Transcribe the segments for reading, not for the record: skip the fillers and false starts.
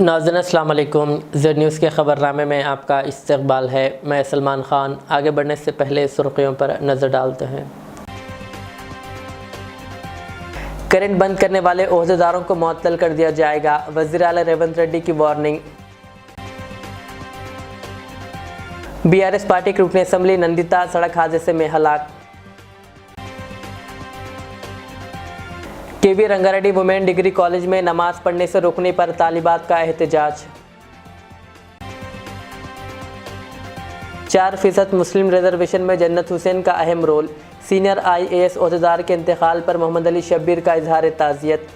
ناظرین السلام علیکم۔ زیڈ نیوز کے خبر نامے میں آپ کا استقبال ہے۔ میں سلمان خان۔ آگے بڑھنے سے پہلے سرخیوں پر نظر ڈالتے ہیں۔ کرنٹ بند کرنے والے عہدیداروں کو معطل کر دیا جائے گا، وزیر اعلیٰ ریونت ریڈی کی وارننگ۔ BRS پارٹی کے رکن اسمبلی نندیتا سڑک حادثے میں ہلاک۔ KV Ranga Reddy women degree college میں نماز پڑھنے سے روکنے پر طالبات کا احتجاج۔ 4% مسلم ریزرویشن میں جنت حسین کا اہم رول، سینئر IAS عہدیدار کے انتقال پر محمد علی شبیر کا اظہار تعزیت۔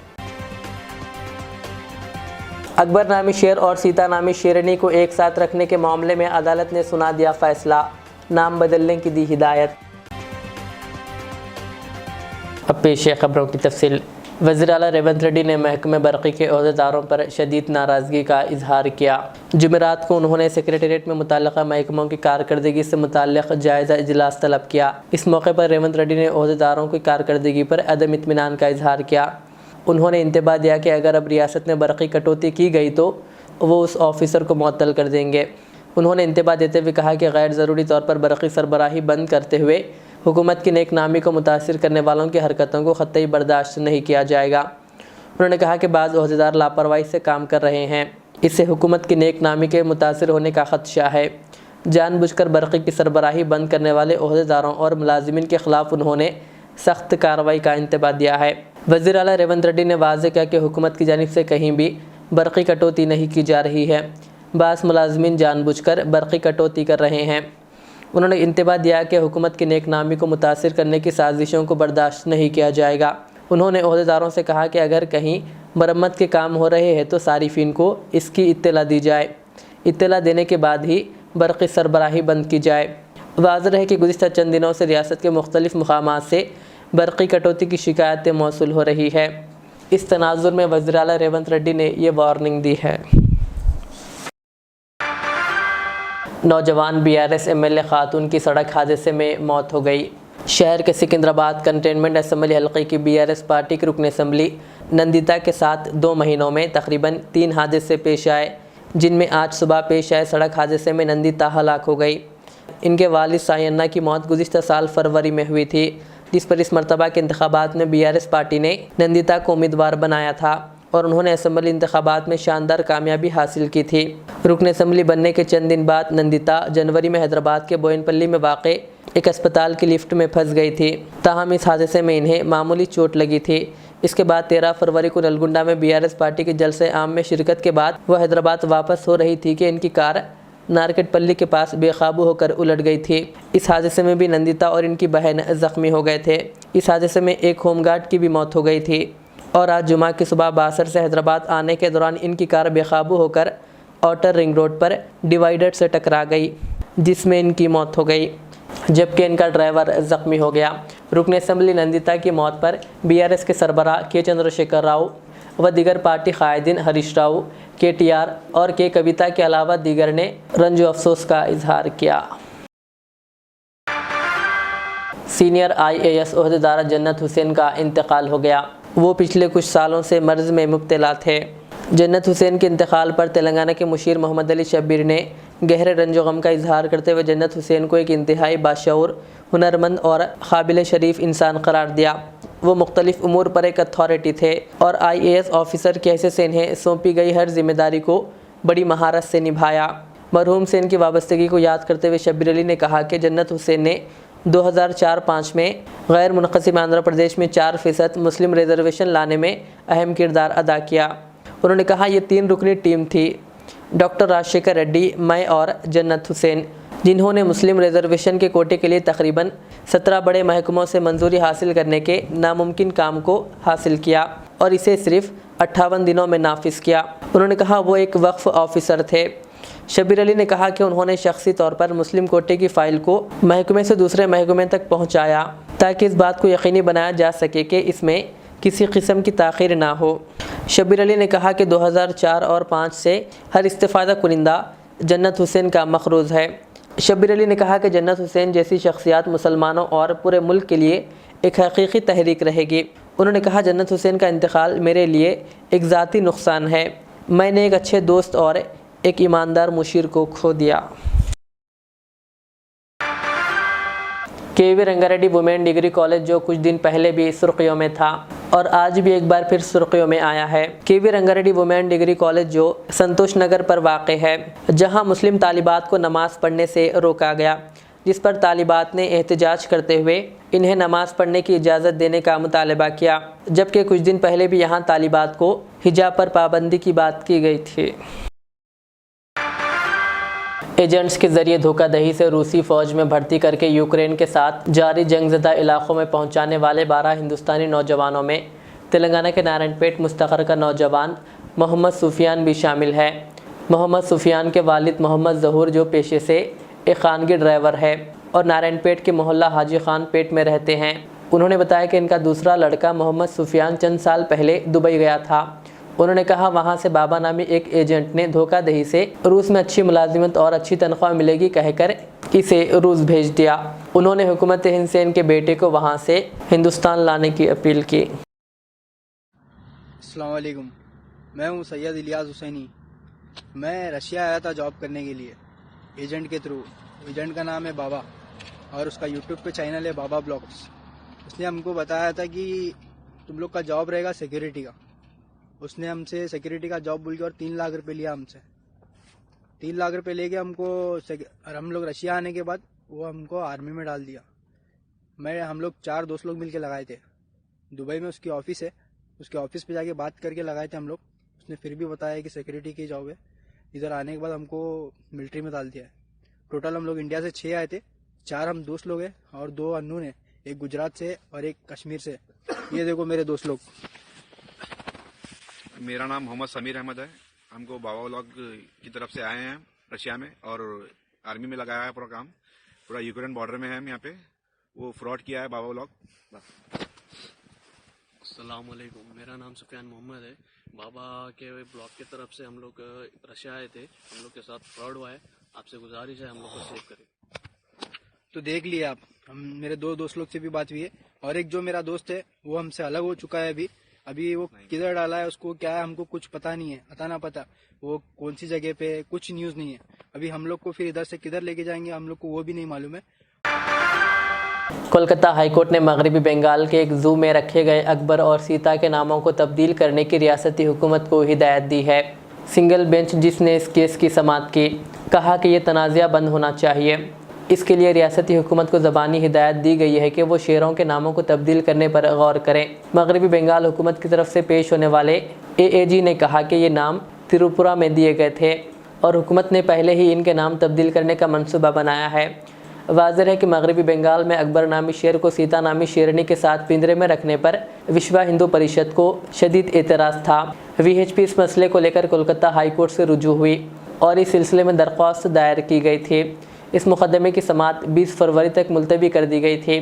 اکبر نامی شیر اور سیتا نامی شیرنی کو ایک ساتھ رکھنے کے معاملے میں عدالت نے سنا دیا فیصلہ، نام بدلنے کی دی ہدایت۔ اب پیش ہے خبروں کی تفصیل۔ وزیر اعلیٰ ریونت ریڈی نے محکمہ برقی کے عہدیداروں پر شدید ناراضگی کا اظہار کیا۔ جمعرات کو انہوں نے سیکریٹریٹ میں متعلقہ محکموں کی کارکردگی سے متعلق جائزہ اجلاس طلب کیا۔ اس موقع پر ریونت ریڈی نے عہدیداروں کی کارکردگی پر عدم اطمینان کا اظہار کیا۔ انہوں نے انتباہ دیا کہ اگر اب ریاست میں برقی کٹوتی کی گئی تو وہ اس آفیسر کو معطل کر دیں گے۔ انہوں نے انتباہ دیتے ہوئے کہا کہ غیر ضروری طور پر برقی سربراہی بند کرتے ہوئے حکومت کی نیک نامی کو متاثر کرنے والوں کی حرکتوں کو قطعی برداشت نہیں کیا جائے گا۔ انہوں نے کہا کہ بعض عہدیدار لاپرواہی سے کام کر رہے ہیں، اس سے حکومت کی نیک نامی کے متاثر ہونے کا خدشہ ہے۔ جان بوجھ کر برقی کی سربراہی بند کرنے والے عہدیداروں اور ملازمین کے خلاف انہوں نے سخت کارروائی کا انتباہ دیا ہے۔ وزیر اعلیٰ ریونت ریڈی نے واضح کیا کہ حکومت کی جانب سے کہیں بھی برقی کٹوتی نہیں کی جا رہی ہے، بعض ملازمین جان بوجھ کر برقی کٹوتی کر رہے ہیں۔ انہوں نے انتباہ دیا کہ حکومت کی نیک نامی کو متاثر کرنے کی سازشوں کو برداشت نہیں کیا جائے گا۔ انہوں نے عہدیداروں سے کہا کہ اگر کہیں مرمت کے کام ہو رہے ہیں تو صارفین کو اس کی اطلاع دی جائے، اطلاع دینے کے بعد ہی برقی سربراہی بند کی جائے۔ واضح ہے کہ گزشتہ چند دنوں سے ریاست کے مختلف مقامات سے برقی کٹوتی کی شکایتیں موصول ہو رہی ہے۔ اس تناظر میں وزیر اعلیٰ ریونت ریڈی نے یہ وارننگ دی ہے۔ نوجوان BRS MLA خاتون کی سڑک حادثے میں موت ہو گئی۔ شہر کے سکندرآباد کنٹینمنٹ اسمبلی حلقے کی BRS پارٹی کے رکن اسمبلی نندیتا کے ساتھ 2 مہینوں میں تقریباً 3 حادثے پیش آئے، جن میں آج صبح پیش آئے سڑک حادثے میں نندیتا ہلاک ہو گئی۔ ان کے والد سائی انا کی موت گزشتہ سال فروری میں ہوئی تھی، جس پر اس مرتبہ کے انتخابات میں BRS پارٹی نے نندیتا کو امیدوار بنایا تھا اور انہوں نے اسمبلی انتخابات میں شاندار کامیابی حاصل کی تھی۔ رکن اسمبلی بننے کے چند دن بعد نندیتا جنوری میں حیدرآباد کے بوئن پلی میں واقع ایک اسپتال کی لفٹ میں پھنس گئی تھی، تاہم اس حادثے میں انہیں معمولی چوٹ لگی تھی۔ اس کے بعد 13 فروری کو نلگنڈا میں BRS پارٹی کے جلسے عام میں شرکت کے بعد وہ حیدرآباد واپس ہو رہی تھی کہ ان کی کار نارکٹ پلی کے پاس بے قابو ہو کر الٹ گئی تھی۔ اس حادثے میں بھی نندیتا اور ان کی بہن زخمی ہو گئے تھے۔ اس حادثے میں ایک ہوم گارڈ کی بھی موت ہو گئی تھی اور آج جمعہ کی صبح باسر سے حیدرآباد آنے کے دوران ان کی کار بے قابو ہو کر آؤٹر رنگ روڈ پر ڈیوائیڈر سے ٹکرا گئی، جس میں ان کی موت ہو گئی، جبکہ ان کا ڈرائیور زخمی ہو گیا۔ رکن اسمبلی نندیتا کی موت پر BRS کے سربراہ K چندرشیکھر راؤ و دیگر پارٹی قائدین ہریش راؤ، KTR اور K کویتا کے علاوہ دیگر نے رنج و افسوس کا اظہار کیا۔ سینئر IAS عہدیدار جنت حسین کا انتقال ہو گیا۔ وہ پچھلے کچھ سالوں سے مرض میں مبتلا تھے۔ جنت حسین کے انتقال پر تلنگانہ کے مشیر محمد علی شبیر نے گہرے رنج و غم کا اظہار کرتے ہوئے جنت حسین کو ایک انتہائی باشعور، ہنرمند اور قابل شریف انسان قرار دیا۔ وہ مختلف امور پر ایک اتھارٹی تھے اور IAS آفیسر کی حیثیت سے انہیں سونپی گئی ہر ذمہ داری کو بڑی مہارت سے نبھایا۔ مرحوم سے ان کی وابستگی کو یاد کرتے ہوئے شبیر علی نے کہا کہ جنت حسین نے 2004-05 میں غیر منقسم آندھرا پردیش میں 4% مسلم ریزرویشن لانے میں اہم کردار ادا کیا۔ انہوں نے کہا یہ 3 رکنی ٹیم تھی، ڈاکٹر راجشیکھر ریڈی، میں اور جنت حسین، جنہوں نے مسلم ریزرویشن کے کوٹے کے لیے تقریباً 17 بڑے محکموں سے منظوری حاصل کرنے کے ناممکن کام کو حاصل کیا اور اسے صرف 58 دنوں میں نافذ کیا۔ انہوں نے کہا وہ ایک وقف آفیسر تھے۔ شبیر علی نے کہا کہ انہوں نے شخصی طور پر مسلم کوٹے کی فائل کو محکمے سے دوسرے محکمے تک پہنچایا تاکہ اس بات کو یقینی بنایا جا سکے کہ اس میں کسی قسم کی تاخیر نہ ہو۔ شبیر علی نے کہا کہ 2004 اور 2005 سے ہر استفادہ کنندہ جنت حسین کا مقروض ہے۔ شبیر علی نے کہا کہ جنت حسین جیسی شخصیات مسلمانوں اور پورے ملک کے لیے ایک حقیقی تحریک رہے گی۔ انہوں نے کہا جنت حسین کا انتقال میرے لیے ایک ذاتی نقصان ہے، میں نے ایک اچھے دوست اور ایک ایماندار مشیر کو کھو دیا۔ کے وی Ranga Reddy women degree college جو کچھ دن پہلے بھی سرخیوں میں تھا اور آج بھی ایک بار پھر سرخیوں میں آیا ہے۔ کے وی Ranga Reddy women degree college جو سنتوش نگر پر واقع ہے، جہاں مسلم طالبات کو نماز پڑھنے سے روکا گیا، جس پر طالبات نے احتجاج کرتے ہوئے انہیں نماز پڑھنے کی اجازت دینے کا مطالبہ کیا، جبکہ کچھ دن پہلے بھی یہاں طالبات کو حجاب پر پابندی کی بات کی گئی تھی۔ ایجنٹس کے ذریعے دھوکہ دہی سے روسی فوج میں بھرتی کر کے یوکرین کے ساتھ جاری جنگ زدہ علاقوں میں پہنچانے والے 12 ہندوستانی نوجوانوں میں تلنگانہ کے نارائن پیٹ مستقر کا نوجوان محمد سفیان بھی شامل ہے۔ محمد سفیان کے والد محمد ظہور جو پیشے سے ایک خانگی ڈرائیور ہے اور نارائن پیٹ کے محلہ حاجی خان پیٹ میں رہتے ہیں، انہوں نے بتایا کہ ان کا دوسرا لڑکا محمد سفیان چند سال پہلے دبئی گیا تھا۔ انہوں نے کہا وہاں سے بابا نامی ایک ایجنٹ نے دھوکہ دہی سے روس میں اچھی ملازمت اور اچھی تنخواہ ملے گی کہہ کر اسے روس بھیج دیا۔ انہوں نے حکومت ہند سے ان کے بیٹے کو وہاں سے ہندوستان لانے کی اپیل کی۔ السلام علیکم، میں ہوں سید الیاس حسینی۔ میں رشیا آیا تھا جاب کرنے کے لیے ایجنٹ کے تھرو۔ ایجنٹ کا نام ہے بابا اور اس کا یوٹیوب پہ چینل ہے بابا بلاگس۔ اس نے ہم کو بتایا تھا کہ تم لوگ کا جاب رہے گا سیکیورٹی کا۔ اس نے ہم سے سیکیورٹی کا جاب بول کے اور 3 لاکھ روپے لیا ہم سے۔ 3 لاکھ روپے لے کے ہم کو، اور ہم لوگ رشیا آنے کے بعد وہ ہم کو آرمی میں ڈال دیا۔ ہم لوگ 4 دوست لوگ مل کے لگائے تھے۔ دبئی میں اس کی آفس ہے، اس کے آفس پہ جا کے بات کر کے لگائے تھے ہم لوگ۔ اس نے پھر بھی بتایا کہ سیکیورٹی کی جاب ہے۔ ادھر آنے کے بعد ہم کو ملٹری میں ڈال دیا ہے۔ ٹوٹل ہم لوگ انڈیا سے 6 آئے تھے، 4 ہم دوست لوگ ہیں اور 2 انون ہیں، ایک گجرات سے اور ایک کشمیر سے۔ یہ دیکھو میرے دوست لوگ۔ میرا نام محمد سمیر احمد ہے۔ ہم کو بابا بلاگ کی طرف سے آئے ہیں رشیا میں اور آرمی میں لگایا ہے پورا کام، پورا یوکرین بارڈر میں ہے ہم یہاں پہ۔ وہ فراڈ کیا ہے بابا بلاگ۔ السلام علیکم، میرا نام سفیان محمد ہے۔ بابا کے بلاگ کی طرف سے ہم لوگ رشیا آئے تھے، ہم لوگ کے ساتھ فراڈ ہوا ہے۔ آپ سے گزارش ہے ہم لوگ کو سیو کریں۔ تو دیکھ لیے آپ، میرے 2 دوست لوگ سے بھی بات ہوئی ہے اور ایک جو میرا دوست ہے وہ ہم سے الگ ہو چکا ہے۔ ابھی وہ کدھر ڈالا ہے، اس کو کیا ہے ہم کو کچھ پتا نہیں ہے، اتا نہ پتا وہ کون سی جگہ پہ، کچھ نیوز نہیں ہے۔ ابھی ہم لوگ کو پھر ادھر سے کدھر لے کے جائیں گے ہم لوگ کو وہ بھی نہیں معلوم ہے۔ کولکتہ ہائی کورٹ نے مغربی بنگال کے ایک زو میں رکھے گئے اکبر اور سیتا کے ناموں کو تبدیل کرنے کی ریاستی حکومت کو ہدایت دی ہے۔ سنگل بینچ جس نے اس کیس کی سماعت کی، کہا کہ یہ تنازعہ بند ہونا چاہیے۔ اس کے لیے ریاستی حکومت کو زبانی ہدایت دی گئی ہے کہ وہ شیروں کے ناموں کو تبدیل کرنے پر غور کریں۔ مغربی بنگال حکومت کی طرف سے پیش ہونے والے AAG نے کہا کہ یہ نام تریپورہ میں دیے گئے تھے اور حکومت نے پہلے ہی ان کے نام تبدیل کرنے کا منصوبہ بنایا ہے۔ واضح ہے کہ مغربی بنگال میں اکبر نامی شیر کو سیتا نامی شیرنی کے ساتھ پنجرے میں رکھنے پر وشوا ہندو پریشد کو شدید اعتراض تھا۔ VHP اس مسئلے کو لے کر کولکتہ ہائی کورٹ سے رجوع ہوئی اور اس سلسلے میں درخواست دائر کی گئی تھی۔ اس مقدمے کی سماعت 20 فروری تک ملتوی کر دی گئی تھی۔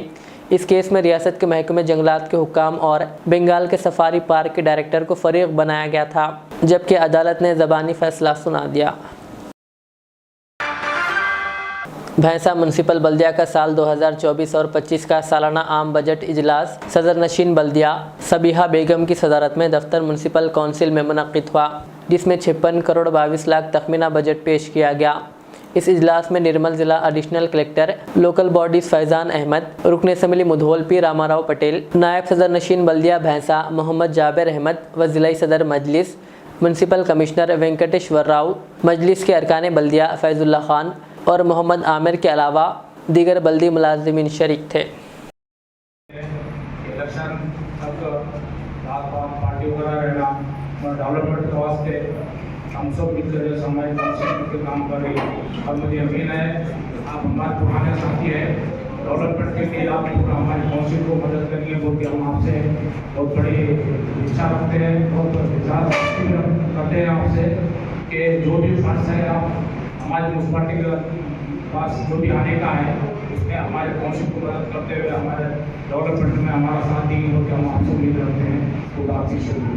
اس کیس میں ریاست کے محکمہ جنگلات کے حکام اور بنگال کے سفاری پارک کے ڈائریکٹر کو فریق بنایا گیا تھا، جبکہ عدالت نے زبانی فیصلہ سنا دیا۔ بھینسا میونسپل بلدیہ کا سال 2024 اور 25 کا سالانہ عام بجٹ اجلاس صدر نشین بلدیہ سبیحہ بیگم کی صدارت میں دفتر میونسپل کونسل میں منعقد ہوا، جس میں 56 کروڑ 22 لاکھ تخمینہ بجٹ پیش کیا گیا۔ اس اجلاس میں نرمل ضلع ایڈیشنل کلکٹر لوکل باڈیز فیضان احمد، رکن اسمبلی مدھول پی راما راؤ پٹیل، نائب صدر نشین بلدیہ بھینسا محمد جابر احمد و ضلعی صدر مجلس میونسپل کمشنر وینکٹیشور راؤ، مجلس کے ارکان بلدیہ فیض اللہ خان اور محمد عامر کے علاوہ دیگر بلدی ملازمین شریک تھے۔ ڈیولپمنٹ کے واسطے ہم سب مل کر سماج کے کام کر رہی ہیں اور مجھے یقین ہے آپ ہمارے پرانے ساتھی ہیں۔ ڈیولپمنٹ کے لیے آپ ہماری کونسل کو مدد کریے، کیونکہ ہم آپ سے بہت بڑی اچھا رکھتے ہیں، بہت زیادہ کرتے ہیں آپ سے کہ جو بھی فنڈس ہے آپ ہماری میونسپلٹی کے پاس جو بھی آنے کا ہے اس میں ہمارے کونسل کو مدد کرتے ہوئے ہمارے ڈیولپمنٹ میں ہمارا ساتھ دیں گے، ہم آپ سے امید رکھتے ہیں۔ خدا آپ کی شکریہ۔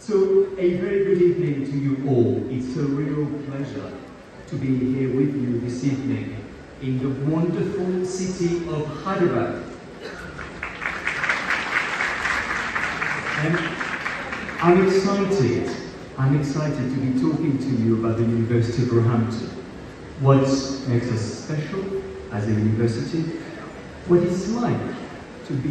So, a very good evening to you all. It's a real pleasure to be here with you this evening in the wonderful city of Hyderabad. And I'm excited to be talking to you about the University of Roehampton. What makes us special as a university, what it's like to be.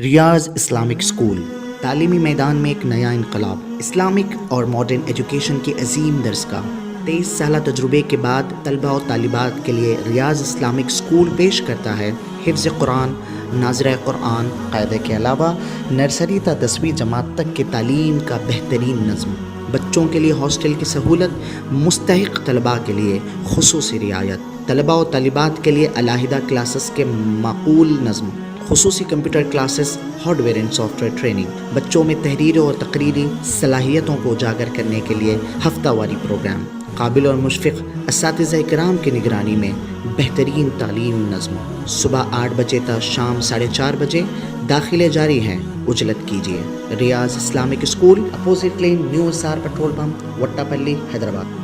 Riyaz Islamic school تعلیمی میدان میں ایک نیا انقلاب. Islamic اور modern education کی عظیم درسگاہ. 23 سالہ تجربے کے بعد طلباء و طالبات کے لیے ریاض اسلامک اسکول پیش کرتا ہے حفظ قرآن، ناظرہ قرآن، قاعدے کے علاوہ نرسری تا 10ویں جماعت تک کی تعلیم کا بہترین نظم. بچوں کے لیے ہاسٹل کی سہولت، مستحق طلباء کے لیے خصوصی رعایت، طلباء و طالبات کے لیے علیحدہ کلاسز کے معقول نظم، خصوصی computer classes, hard where and soft where training. بچوں میں تحریری اور تقریری صلاحیتوں کو اجاگر کرنے کے لیے ہفتہ واری پروگرام. قابل اور مشفق اساتذہ کرام کی نگرانی میں بہترین تعلیم نظم. صبح 8 بجے تا شام 4:30 بجے. داخلے جاری ہیں، اجلت کیجیے. Riyaz Islamic school, opposite lane, new SR petrol pump, Vattepally, Hyderabad.